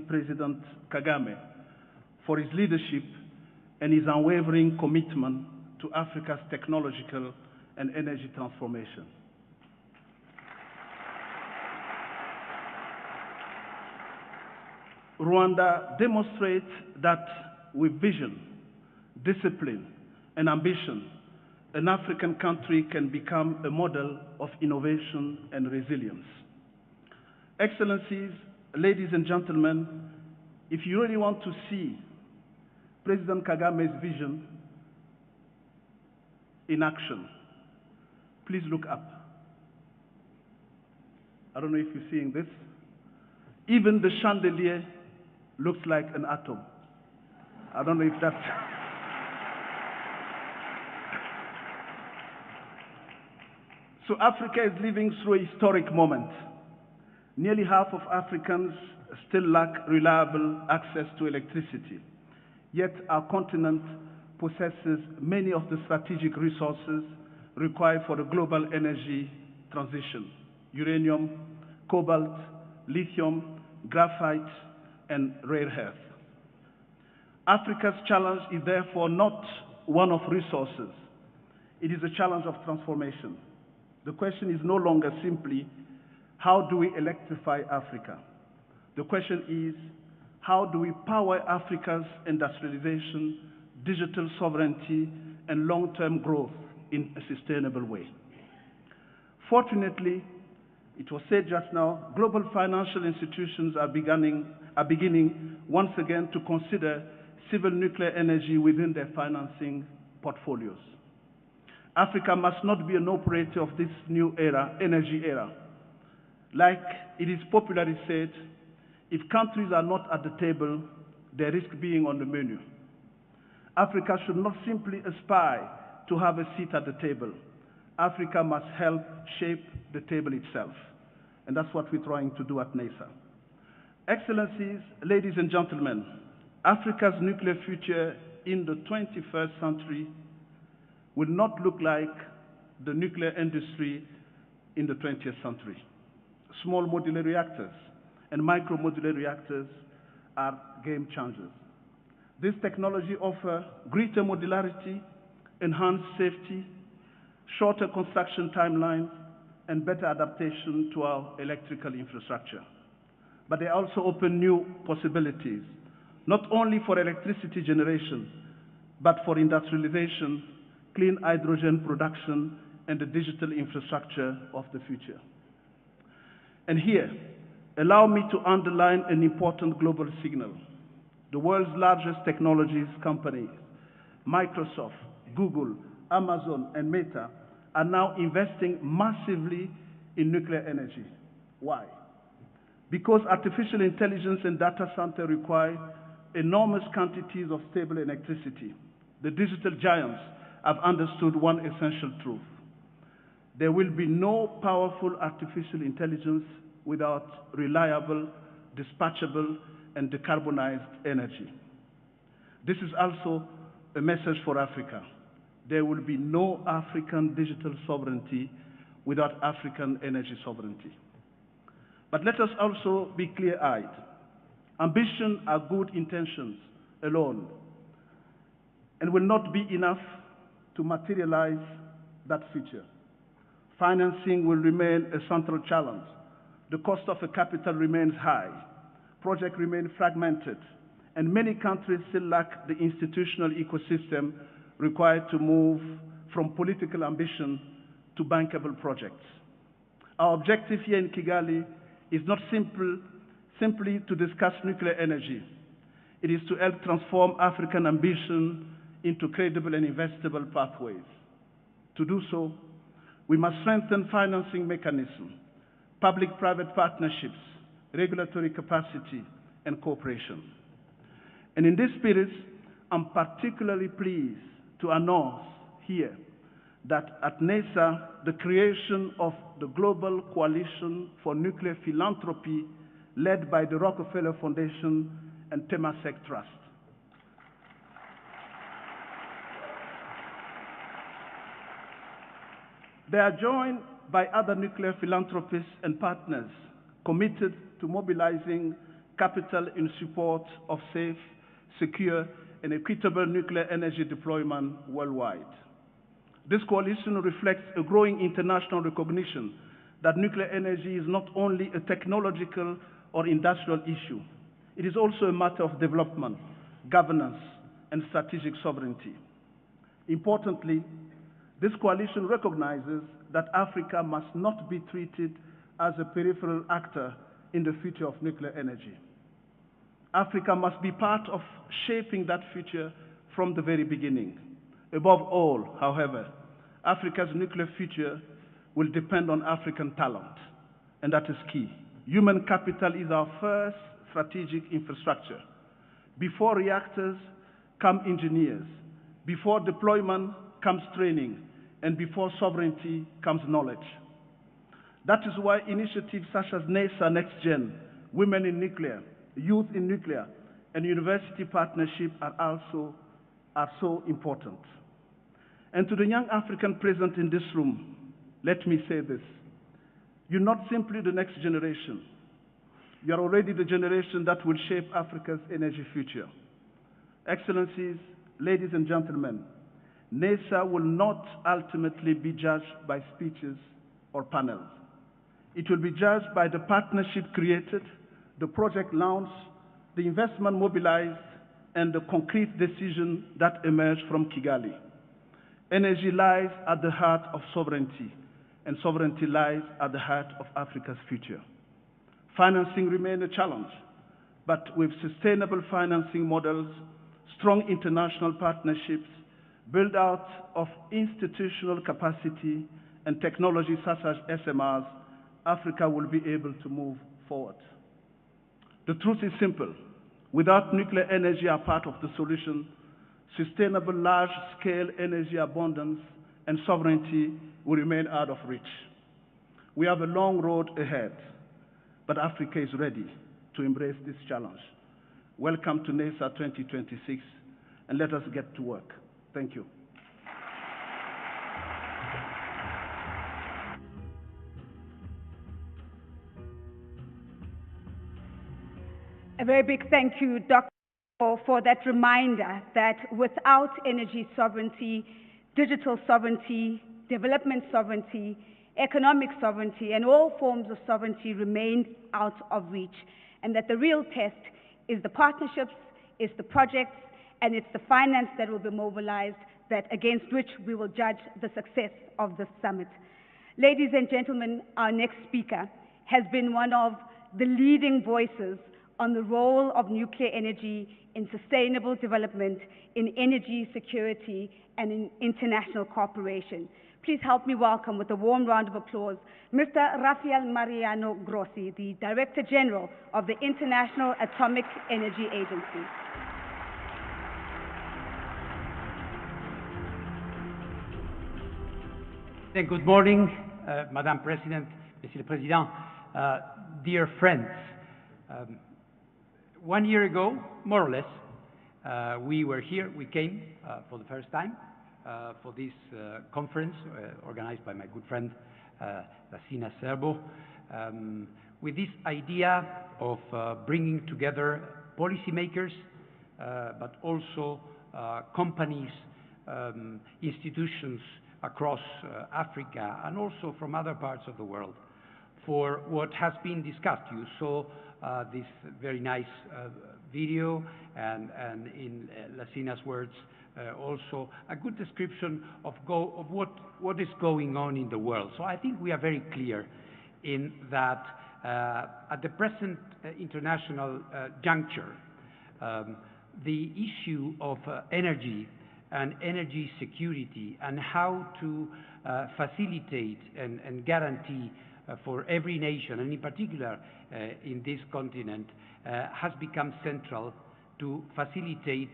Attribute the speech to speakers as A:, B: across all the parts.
A: President Kagame for his leadership and his unwavering commitment to Africa's technological and energy transformation. Rwanda demonstrates that with vision, discipline, and ambition, an African country can become a model of innovation and resilience. Excellencies, ladies and gentlemen, if you really want to see President Kagame's vision in action, please look up. I don't know if you're seeing this. Even the chandelier looks like an atom. I don't know if that's... So Africa is living through a historic moment. Nearly half of Africans still lack reliable access to electricity. Yet our continent possesses many of the strategic resources required for the global energy transition: uranium, cobalt, lithium, graphite, and rare earth. Africa's challenge is therefore not one of resources. It is a challenge of transformation. The question is no longer simply, how do we electrify Africa? The question is, how do we power Africa's industrialization, digital sovereignty, and long-term growth in a sustainable way? Fortunately, it was said just now, global financial institutions are beginning once again to consider civil nuclear energy within their financing portfolios. Africa must not be an operator of this new era, energy era. Like it is popularly said, if countries are not at the table, they risk being on the menu. Africa should not simply aspire to have a seat at the table. Africa must help shape the table itself. And that's what we're trying to do at NESA. Excellencies, ladies and gentlemen, Africa's nuclear future in the 21st century will not look like the nuclear industry in the 20th century. Small modular reactors and micro modular reactors are game changers. This technology offers greater modularity, enhanced safety, shorter construction timelines, and better adaptation to our electrical infrastructure. But they also open new possibilities, not only for electricity generation, but for industrialization, clean hydrogen production, and the digital infrastructure of the future. And here, allow me to underline an important global signal. The world's largest technologies companies, Microsoft, Google, Amazon, and Meta, are now investing massively in nuclear energy. Why? Because artificial intelligence and data center require enormous quantities of stable electricity. The digital giants have understood one essential truth. There will be no powerful artificial intelligence without reliable, dispatchable, and decarbonized energy. This is also a message for Africa. There will be no African digital sovereignty without African energy sovereignty. But let us also be clear-eyed. Ambition are good intentions alone and will not be enough to materialize that future. Financing will remain a central challenge. The cost of a capital remains high. Projects remain fragmented, and many countries still lack the institutional ecosystem required to move from political ambition to bankable projects. Our objective here in Kigali is not simply to discuss nuclear energy. It is to help transform African ambition into credible and investable pathways. To do so, we must strengthen financing mechanisms, public-private partnerships, regulatory capacity, and cooperation. And in this spirit, I'm particularly pleased to announce here that at NESA, the creation of the Global Coalition for Nuclear Philanthropy, led by the Rockefeller Foundation and Temasek Trust. They are joined by other nuclear philanthropists and partners committed to mobilizing capital in support of safe, secure, and equitable nuclear energy deployment worldwide. This coalition reflects a growing international recognition that nuclear energy is not only a technological or industrial issue, it is also a matter of development, governance, and strategic sovereignty. Importantly, this coalition recognizes that Africa must not be treated as a peripheral actor in the future of nuclear energy. Africa must be part of shaping that future from the very beginning. Above all, however, Africa's nuclear future will depend on African talent, and that is key. Human capital is our first strategic infrastructure. Before reactors come engineers, before deployment comes training, and before sovereignty comes knowledge. That is why initiatives such as NASA NextGen, Women in Nuclear, Youth in Nuclear, and university partnership are so important. And to the young African present in this room, let me say this. You're not simply the next generation. You are already the generation that will shape Africa's energy future. Excellencies, ladies and gentlemen, NASA will not ultimately be judged by speeches or panels. It will be judged by the partnership created, the project launched, the investment mobilized, and the concrete decision that emerged from Kigali. Energy lies at the heart of sovereignty, and sovereignty lies at the heart of Africa's future. Financing remains a challenge, but with sustainable financing models, strong international partnerships, build-out of institutional capacity, and technology such as SMRs, Africa will be able to move forward. The truth is simple. Without nuclear energy as part of the solution, sustainable large-scale energy abundance and sovereignty will remain out of reach. We have a long road ahead, but Africa is ready to embrace this challenge. Welcome to NASA 2026, and let us get to work. Thank you.
B: A very big thank you, Dr. for that reminder that without energy sovereignty, digital sovereignty, development sovereignty, economic sovereignty, and all forms of sovereignty remain out of reach, and that the real test is the partnerships, is the projects, and it's the finance that will be mobilized against which we will judge the success of this summit. Ladies and gentlemen, our next speaker has been one of the leading voices on the role of nuclear energy in sustainable development, in energy security, and in international cooperation. Please help me welcome with a warm round of applause, Mr. Rafael Mariano Grossi, the Director General of the International Atomic Energy Agency.
C: Good morning, Madam President, Monsieur le Président, dear friends. 1 year ago, more or less, we were here, we came for the first time for this conference organized by my good friend, Lassina Serbo, with this idea of bringing together policymakers, but also companies, institutions across Africa, and also from other parts of the world, for what has been discussed. You saw this very nice video, and in Lassina's words, also a good description of what is going on in the world. So I think we are very clear in that at the present international juncture, the issue of energy and energy security and how to facilitate and guarantee for every nation, and in particular in this continent, has become central to facilitate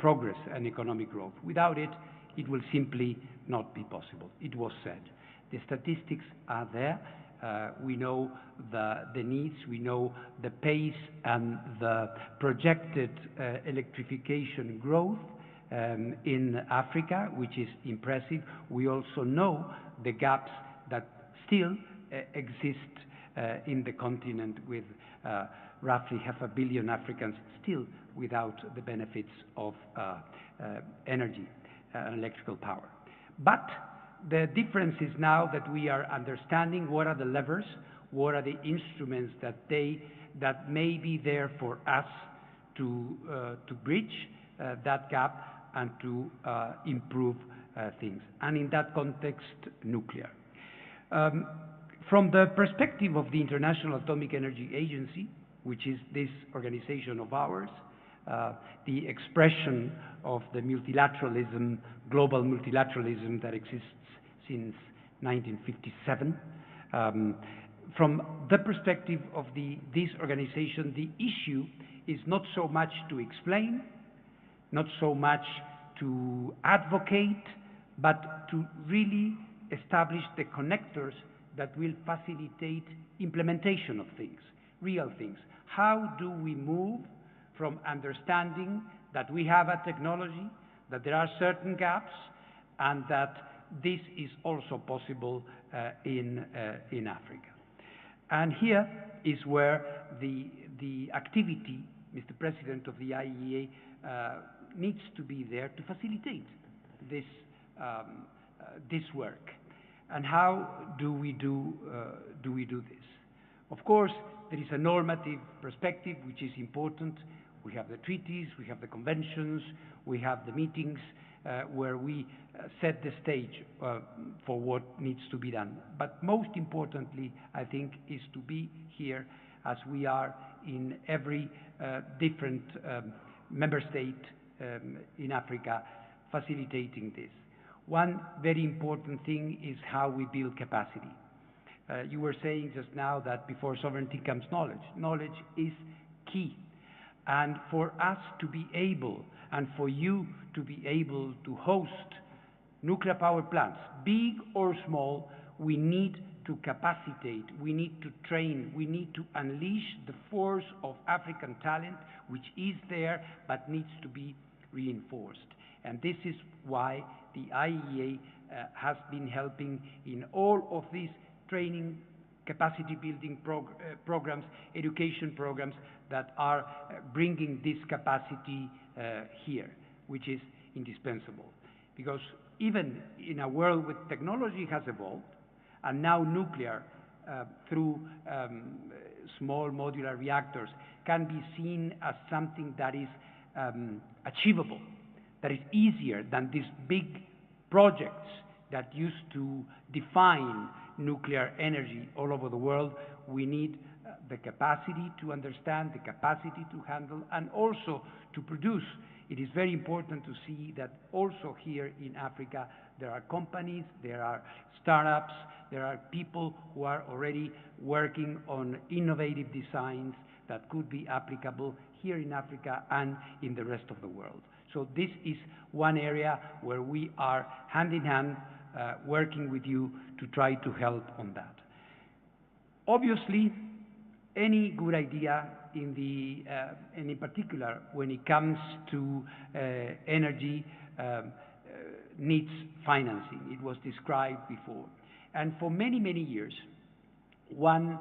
C: progress and economic growth. Without it, it will simply not be possible. It was said. The statistics are there. We know the needs, we know the pace and the projected electrification growth in Africa, which is impressive. We also know the gaps that still exist in the continent with roughly 500 million Africans still without the benefits of energy and electrical power. But the difference is now that we are understanding what are the levers, what are the instruments that may be there for us to bridge that gap and to improve things. And in that context, nuclear. From the perspective of the International Atomic Energy Agency, which is this organization of ours, the expression of the multilateralism, global multilateralism that exists since 1957. From the perspective of this organization, the issue is not so much to explain, not so much to advocate, but to really establish the connectors that will facilitate implementation of things, real things. How do we move from understanding that we have a technology, that there are certain gaps, and that this is also possible in Africa? And here is where the activity, Mr. President of the IEA, needs to be there to facilitate this this work. And how do we do this? Of course, there is a normative perspective which is important. We have the treaties, we have the conventions, we have the meetings where we set the stage for what needs to be done. But most importantly, I think, is to be here as we are in every different member state in Africa facilitating this. One very important thing is how we build capacity. You were saying just now that before sovereignty comes knowledge. Knowledge is key. And for us to be able, and for you to be able to host nuclear power plants, big or small, we need to capacitate, we need to train, we need to unleash the force of African talent, which is there, but needs to be reinforced. And this is why the IEA has been helping in all of these training, capacity building programs, education programs that are bringing this capacity here, which is indispensable. Because even in a world where technology has evolved, and now nuclear through small modular reactors can be seen as something that is achievable, that is easier than these big projects that used to define nuclear energy all over the world. We need the capacity to understand, the capacity to handle, and also to produce. It is very important to see that also here in Africa there are companies, there are startups, there are people who are already working on innovative designs that could be applicable here in Africa and in the rest of the world. So this is one area where we are hand in hand working with you to try to help on that. Obviously, any good idea and in particular when it comes to energy needs financing. It was described before. And for many, many years, one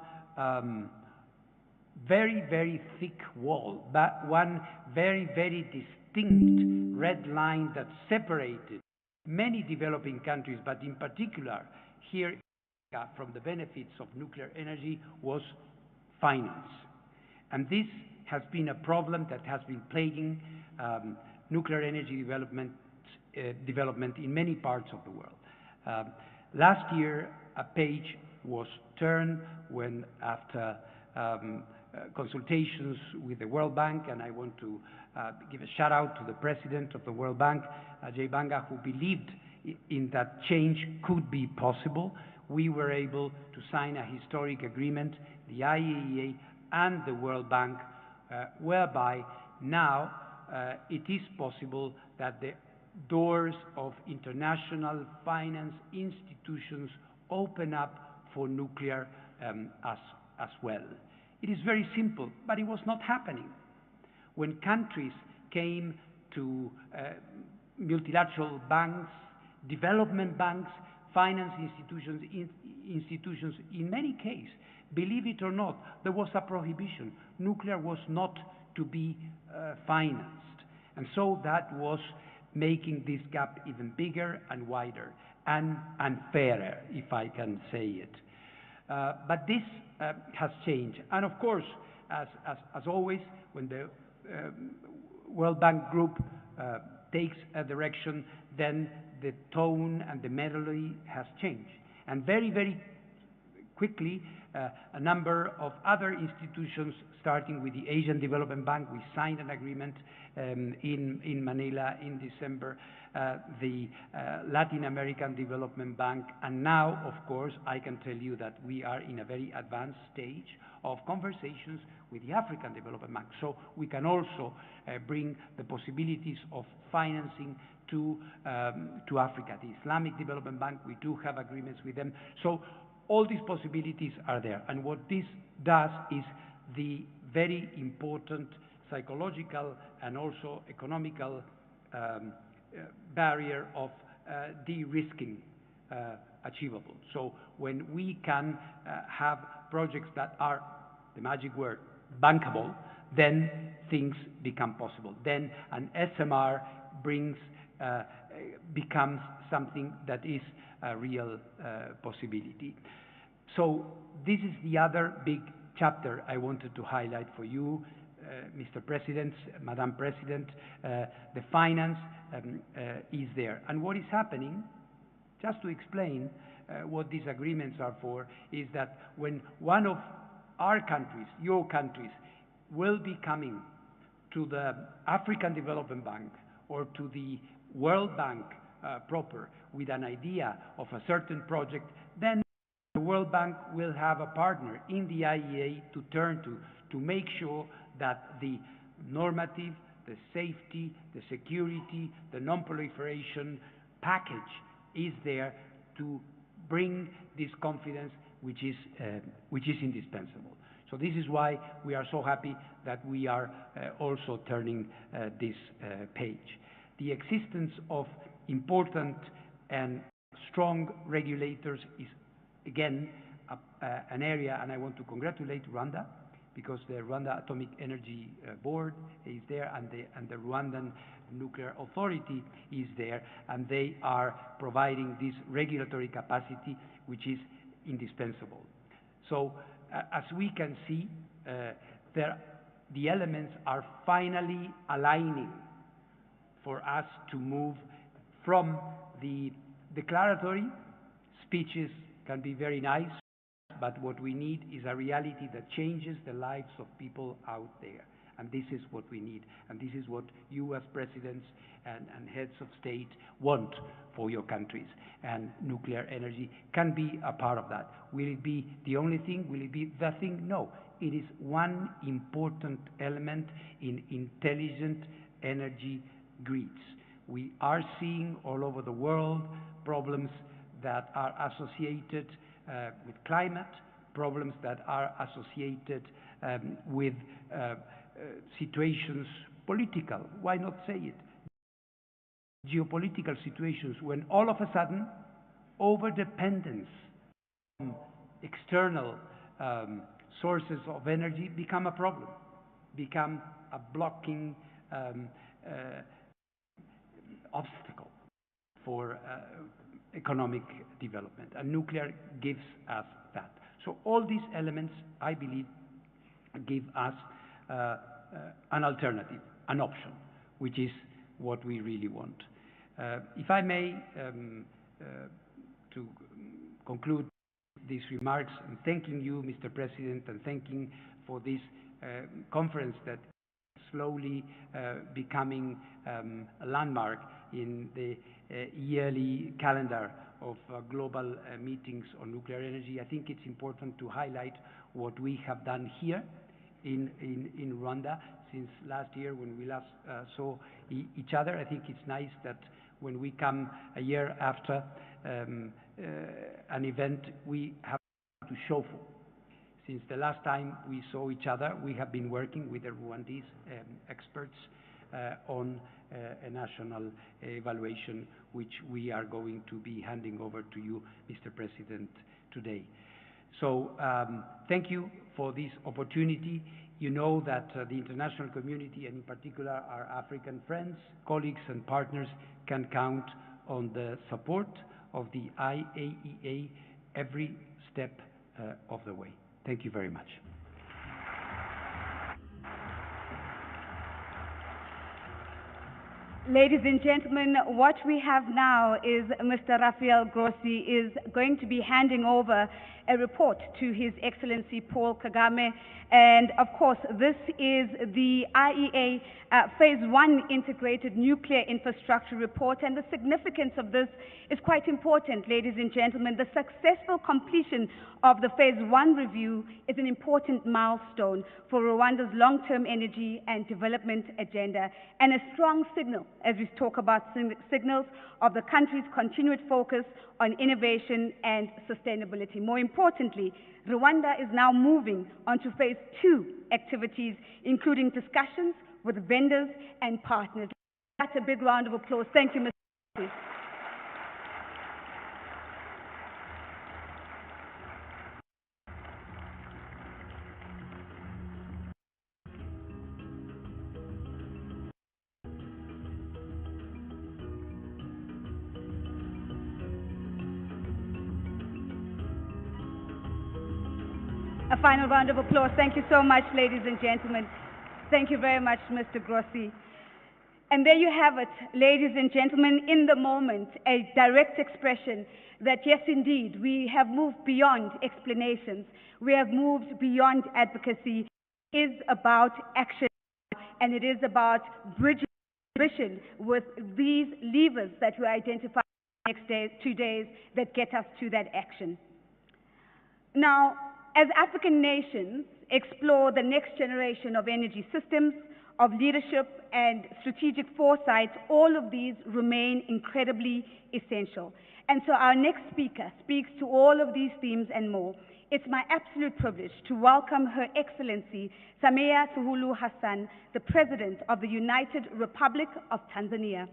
C: very, very thick wall, but one very, very distinct red line that separated many developing countries, but in particular here in Africa, from the benefits of nuclear energy was finance. And this has been a problem that has been plaguing nuclear energy development in many parts of the world. Last year, a page was turned when, after consultations with the World Bank, and I want to give a shout out to the president of the World Bank, Ajay Banga, who believed in that change could be possible. We were able to sign a historic agreement, the IAEA and the World Bank, whereby now it is possible that the doors of international finance institutions open up for nuclear as well. It is very simple, but it was not happening. When countries came to multilateral banks, development banks, finance institutions, in many cases, Believe it or not, there was a prohibition. Nuclear was not to be financed. And so that was making this gap even bigger and wider and fairer, if I can say it. But this has changed. And of course, as always, when the World Bank Group takes a direction, then the tone and the melody has changed. And very, very quickly, a number of other institutions, starting with the Asian Development Bank, we signed an agreement in Manila in December, the Latin American Development Bank, and now, of course, I can tell you that we are in a very advanced stage of conversations with the African Development Bank. So we can also bring the possibilities of financing to Africa. The Islamic Development Bank, we do have agreements with them. So all these possibilities are there. And what this does is the very important psychological and also economical barrier of de-risking achievable. So when we can have projects that are, the magic word, bankable, then things become possible. Then an SMR becomes something that is a real possibility. So this is the other big chapter I wanted to highlight for you, Mr. President, Madam President. The finance is there. And what is happening, just to explain what these agreements are for, is that when one of our countries, your countries, will be coming to the African Development Bank or to the World Bank proper with an idea of a certain project, then the World Bank will have a partner in the IEA to turn to make sure that the normative, the safety, the security, the non-proliferation package is there to bring this confidence, which is indispensable. So this is why we are so happy that we are also turning this page. The existence of important and strong regulators is, again, an area, and I want to congratulate Rwanda, because the Rwanda Atomic Energy Board is there, and the Rwandan Nuclear Authority is there, and they are providing this regulatory capacity, which is indispensable. So, as we can see, the elements are finally aligning for us to move from the declaratory speeches. Can be very nice, but what we need is a reality that changes the lives of people out there. And this is what we need. And this is what you as presidents and heads of state want for your countries. And nuclear energy can be a part of that. Will it be the only thing? Will it be the thing? No. It is one important element in intelligent energy grids. We are seeing all over the world problems that are associated with climate, problems that are associated with situations, political, why not say it, geopolitical situations, when all of a sudden overdependence on external sources of energy become a problem, become a blocking obstacle for economic development, and nuclear gives us that. So all these elements, I believe, give us an alternative, an option, which is what we really want. If I may, to conclude these remarks, and thanking you, Mr. President, and thanking for this conference that is slowly becoming a landmark in the yearly calendar of global meetings on nuclear energy. I think it's important to highlight what we have done here in Rwanda since last year when we last saw each other. I think it's nice that when we come a year after an event, we have to show for. Since the last time we saw each other, we have been working with the Rwandese experts on a national evaluation, which we are going to be handing over to you, Mr. President, today. So thank you for this opportunity. You know that the international community, and in particular our African friends, colleagues and partners, can count on the support of the IAEA every step of the way. Thank you very much.
B: Ladies and gentlemen, what we have now is Mr. Rafael Grossi is going to be handing over a report to His Excellency Paul Kagame. And of course, this is the IEA Phase 1 Integrated Nuclear Infrastructure Report. And the significance of this is quite important, ladies and gentlemen. The successful completion of the Phase 1 review is an important milestone for Rwanda's long-term energy and development agenda, and a strong signal, as we talk about signals, of the country's continued focus on innovation and sustainability. More importantly, Rwanda is now moving on to Phase 2 activities, including discussions with vendors and partners. That's a big round of applause. Thank you, Mr. President. A final round of applause. Thank you so much, ladies and gentlemen. Thank you very much, Mr. Grossi. And there you have it, ladies and gentlemen, in the moment, a direct expression that yes, indeed, we have moved beyond explanations. We have moved beyond advocacy. It is about action, and it is about bridging ambition with these levers that we identify in the next 2 days that get us to that action. Now, as African nations explore the next generation of energy systems, of leadership and strategic foresight, all of these remain incredibly essential. And so our next speaker speaks to all of these themes and more. It's my absolute privilege to welcome Her Excellency Samia Suluhu Hassan, the President of the United Republic of Tanzania.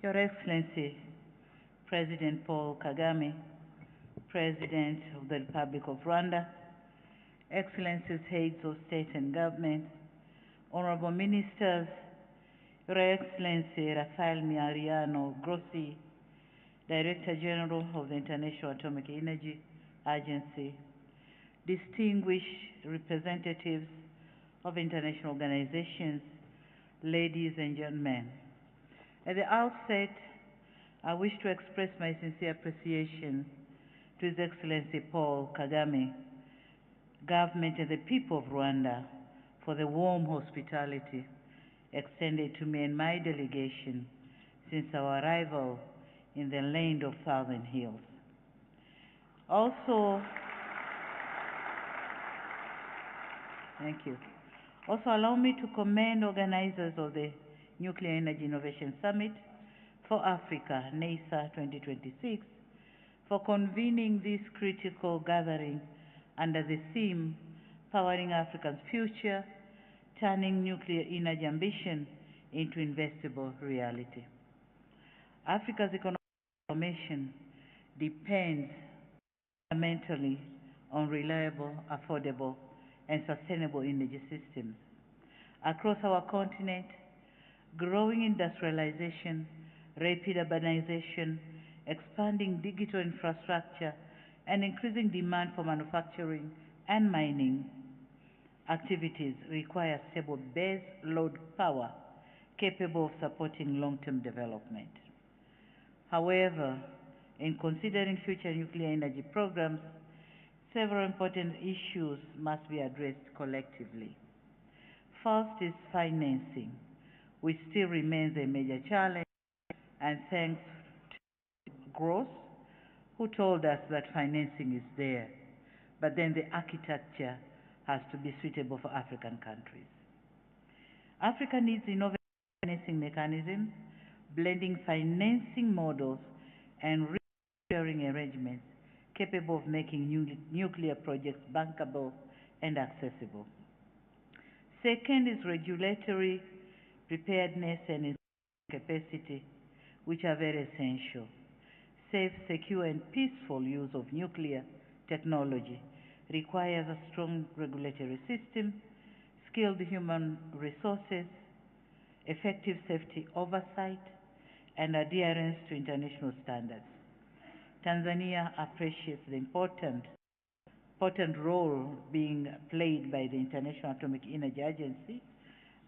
D: Your Excellency, President Paul Kagame, President of the Republic of Rwanda, Excellencies, Heads of State and Government, Honorable Ministers, Your Excellency Rafael Mariano Grossi, Director General of the International Atomic Energy Agency, distinguished representatives of international organizations, ladies and gentlemen. At the outset, I wish to express my sincere appreciation to His Excellency Paul Kagame, government and the people of Rwanda for the warm hospitality extended to me and my delegation since our arrival in the land of Southern Hills. Also, thank you. Also, allow me to commend organizers of the Nuclear Energy Innovation Summit for Africa, NESA 2026, for convening this critical gathering under the theme, Powering Africa's Future, Turning Nuclear Energy Ambition into Investable Reality. Africa's economic transformation depends fundamentally on reliable, affordable, and sustainable energy systems. Across our continent, growing industrialization, rapid urbanization, expanding digital infrastructure, and increasing demand for manufacturing and mining activities require stable base load power capable of supporting long-term development. However, in considering future nuclear energy programs, several important issues must be addressed collectively. First is financing, which still remains a major challenge, and thanks to Gross, who told us that financing is there, but then the architecture has to be suitable for African countries. Africa needs innovative financing mechanisms, blending financing models and risk-sharing arrangements capable of making nuclear projects bankable and accessible. Second is regulatory preparedness and capacity, which are very essential. Safe, secure, and peaceful use of nuclear technology requires a strong regulatory system, skilled human resources, effective safety oversight, and adherence to international standards. Tanzania appreciates the important role being played by the International Atomic Energy Agency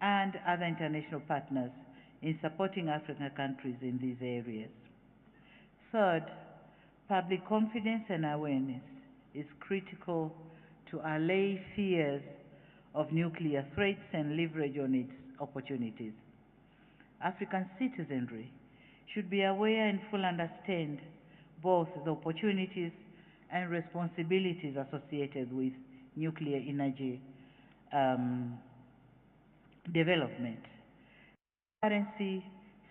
D: and other international partners in supporting African countries in these areas. Third, public confidence and awareness is critical to allay fears of nuclear threats and leverage on its opportunities. African citizenry should be aware and fully understand both the opportunities and responsibilities associated with nuclear energy development. Transparency,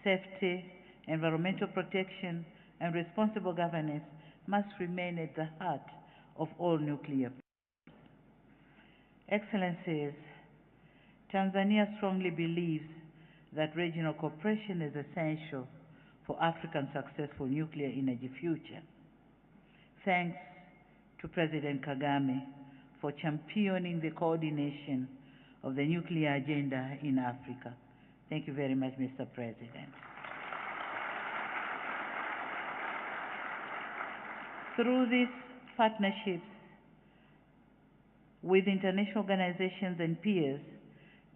D: safety, environmental protection, and responsible governance must remain at the heart of all nuclear. Excellencies, Tanzania strongly believes that regional cooperation is essential for Africa's successful nuclear energy future. Thanks to President Kagame for championing the coordination of the nuclear agenda in Africa. Thank you very much, Mr. President. Through these partnerships with international organizations and peers,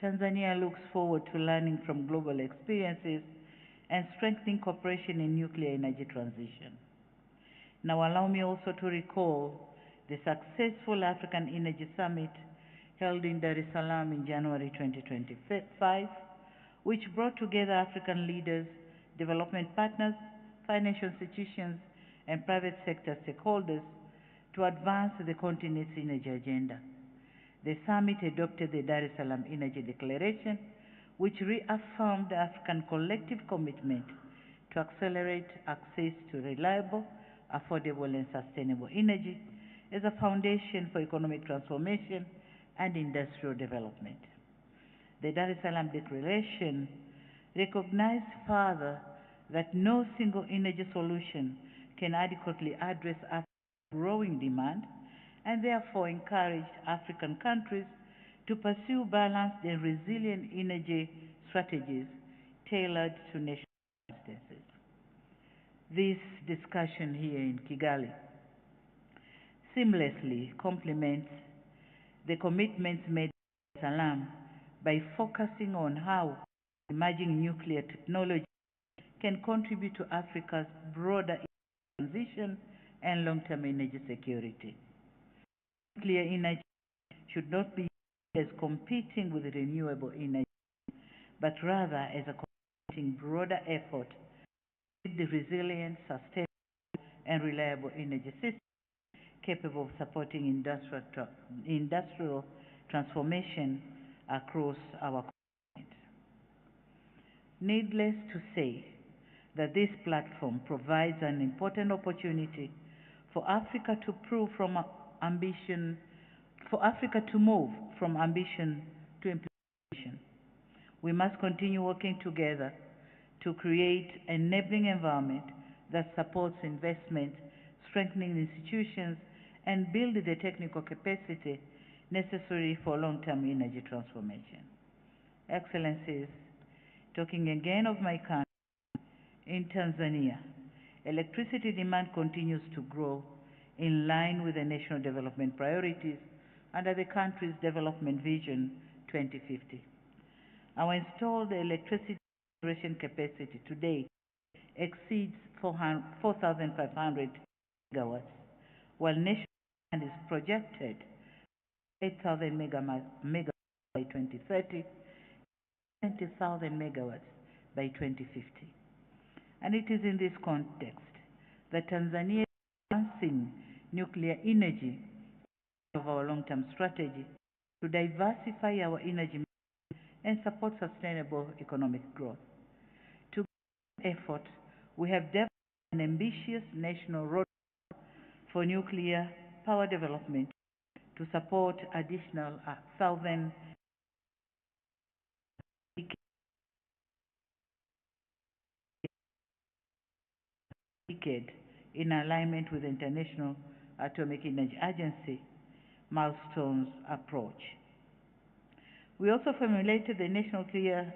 D: Tanzania looks forward to learning from global experiences and strengthening cooperation in nuclear energy transition. Now allow me also to recall the successful African Energy Summit held in Dar es Salaam in January 2025, which brought together African leaders, development partners, financial institutions, and private sector stakeholders to advance the continent's energy agenda. The summit adopted the Dar es Salaam Energy Declaration, which reaffirmed African collective commitment to accelerate access to reliable, affordable, and sustainable energy as a foundation for economic transformation and industrial development. The Dar es Salaam Declaration recognized further that no single energy solution can adequately address Africa's growing demand, and therefore encouraged African countries to pursue balanced and resilient energy strategies tailored to national circumstances. This discussion here in Kigali seamlessly complements the commitments made in Dar es Salaam by focusing on how emerging nuclear technology can contribute to Africa's broader transition and long-term energy security. Nuclear energy should not be used as competing with renewable energy, but rather as a competing broader effort to build the resilient, sustainable, and reliable energy system capable of supporting industrial transformation across our continent. Needless to say that this platform provides an important opportunity for Africa to move from ambition to implementation. We must continue working together to create an enabling environment that supports investment, strengthening institutions, and build the technical capacity necessary for long-term energy transformation. Excellencies, talking again of my country, in Tanzania, electricity demand continues to grow in line with the national development priorities under the country's Development Vision 2050. Our installed electricity generation capacity today exceeds 4,500 megawatts, while national demand is projected 8,000 megawatts by 2030, 20,000 megawatts by 2050. And it is in this context that Tanzania is advancing nuclear energy of our long-term strategy to diversify our energy mix and support sustainable economic growth. To this effort, we have developed an ambitious national roadmap for nuclear power development to support additional 1,000 decade in alignment with the International Atomic Energy Agency milestones approach. We also formulated the National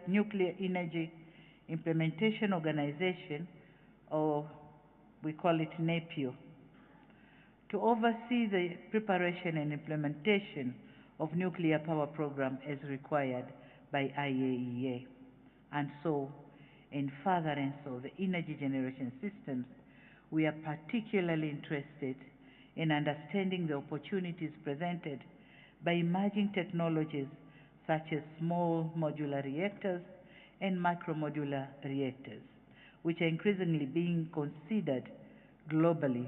D: Nuclear Energy Implementation Organization, or we call it NAPIO, to oversee the preparation and implementation of nuclear power program as required by IAEA. And so, in furtherance of the energy generation systems, we are particularly interested in understanding the opportunities presented by emerging technologies such as small modular reactors and micromodular reactors, which are increasingly being considered globally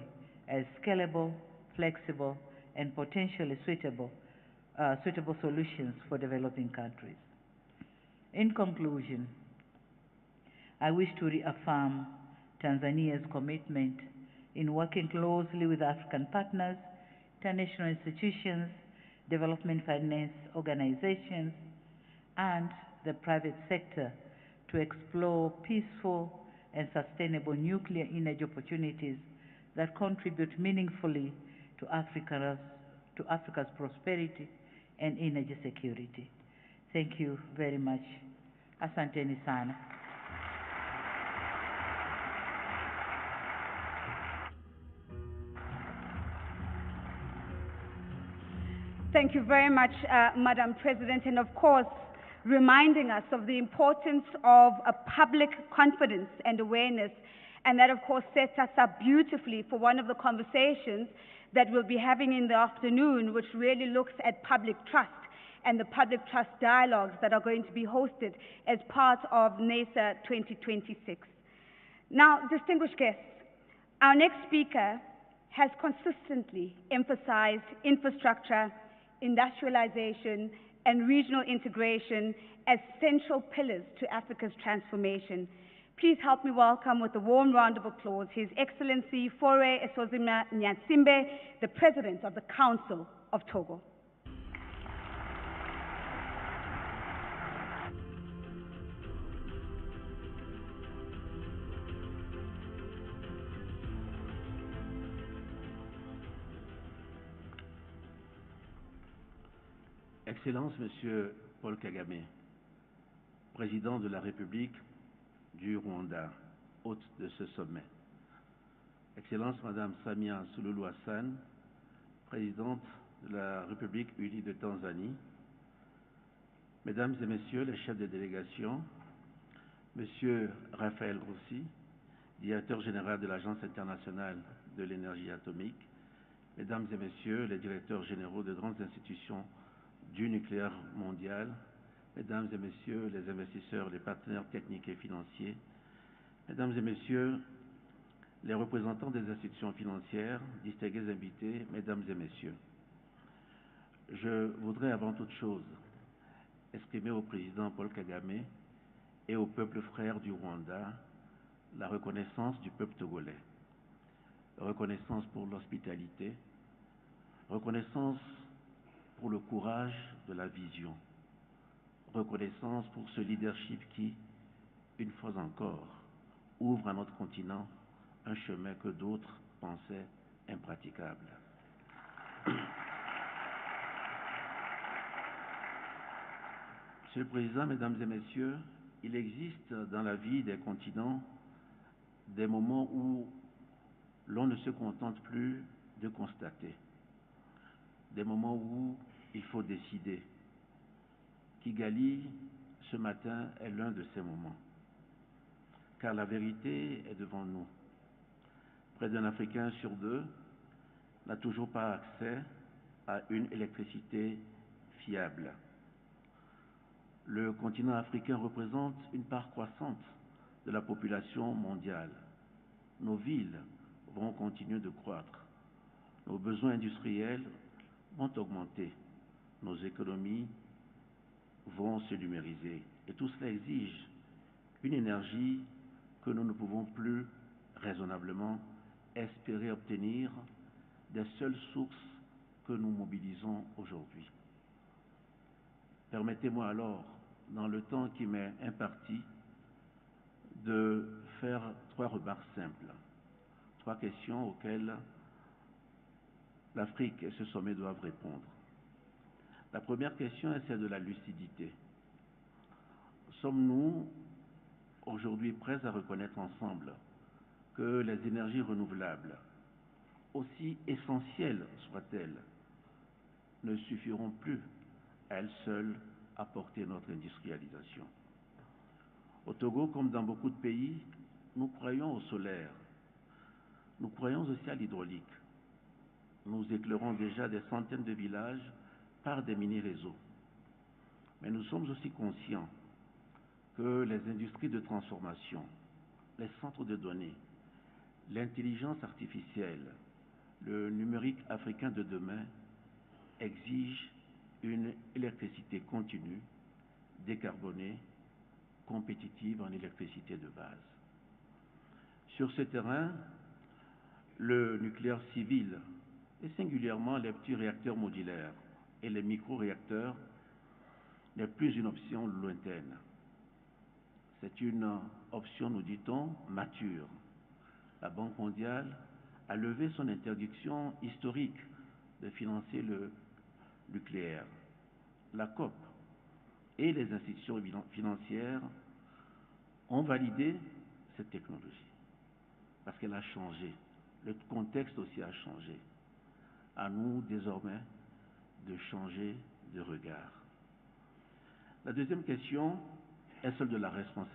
D: as scalable, flexible, and potentially suitable solutions for developing countries. In conclusion, I wish to reaffirm Tanzania's commitment in working closely with African partners, international institutions, development finance organizations, and the private sector to explore peaceful and sustainable nuclear energy opportunities that contribute meaningfully to Africa's prosperity and energy security. Thank you very much. Asanteni sana.
B: Thank you very much, Madam President, and of course, reminding us of the importance of a public confidence and awareness, and that of course sets us up beautifully for one of the conversations that we'll be having in the afternoon, which really looks at public trust and the public trust dialogues that are going to be hosted as part of NESA 2026. Now, distinguished guests, our next speaker has consistently emphasized infrastructure, industrialization, and regional integration as central pillars to Africa's transformation. Please help me welcome with a warm round of applause His Excellency Fore Esozima Nyasimbe, the President of the Council of Togo.
E: Excellence, Monsieur Paul Kagame, Président de la République du Rwanda, hôte de ce sommet. Excellence, Madame Samia Suluhu Hassan, Présidente de la République unie de Tanzanie, Mesdames et Messieurs les chefs de délégation, Monsieur Raphaël Grossi, Directeur général de l'Agence internationale de l'énergie atomique, Mesdames et Messieurs les directeurs généraux de grandes institutions du nucléaire mondial, Mesdames et Messieurs les investisseurs, les partenaires techniques et financiers, Mesdames et Messieurs les représentants des institutions financières, distingués invités, Mesdames et Messieurs, je voudrais avant toute chose exprimer au Président Paul Kagame et au peuple frère du Rwanda la reconnaissance du peuple togolais, reconnaissance pour l'hospitalité, reconnaissance pour le courage de la vision, reconnaissance pour ce leadership qui, une fois encore, ouvre à notre continent un chemin que d'autres pensaient impraticable. Monsieur le Président, Mesdames et Messieurs, il existe dans la vie des continents des moments où l'on ne se contente plus de constater, des moments où il faut décider. Kigali, ce matin, est l'un de ces moments, car la vérité est devant nous. Près d'un Africain sur deux n'a toujours pas accès à une électricité fiable. Le continent africain représente une part croissante de la population mondiale. Nos villes vont continuer de croître. Nos besoins industriels vont augmenter. Nos économies vont se numériser. Et tout cela exige une énergie que nous ne pouvons plus raisonnablement espérer obtenir des seules sources que nous mobilisons aujourd'hui. Permettez-moi alors, dans le temps qui m'est imparti, de faire 3 remarques simples, 3 questions auxquelles l'Afrique et ce sommet doivent répondre. La première question est celle de la lucidité. Sommes-nous aujourd'hui prêts à reconnaître ensemble que les énergies renouvelables, aussi essentielles soient-elles, ne suffiront plus à elles seules à porter notre industrialisation? Au Togo, comme dans beaucoup de pays, nous croyons au solaire, nous croyons aussi à l'hydraulique. Nous éclairons déjà des centaines de villages par des mini-réseaux. Mais nous sommes aussi conscients que les industries de transformation, les centres de données, l'intelligence artificielle, le numérique africain de demain exigent une électricité continue, décarbonée, compétitive en électricité de base. Sur ce terrain, le nucléaire civil, et singulièrement les petits réacteurs modulaires et les micro-réacteurs, n'est plus une option lointaine. C'est une option, nous dit-on, mature. La Banque mondiale a levé son interdiction historique de financer le nucléaire. La COP et les institutions financières ont validé cette technologie parce qu'elle a changé. Le contexte aussi a changé. À nous, désormais, de changer de regard. La deuxième question est celle de la responsabilité.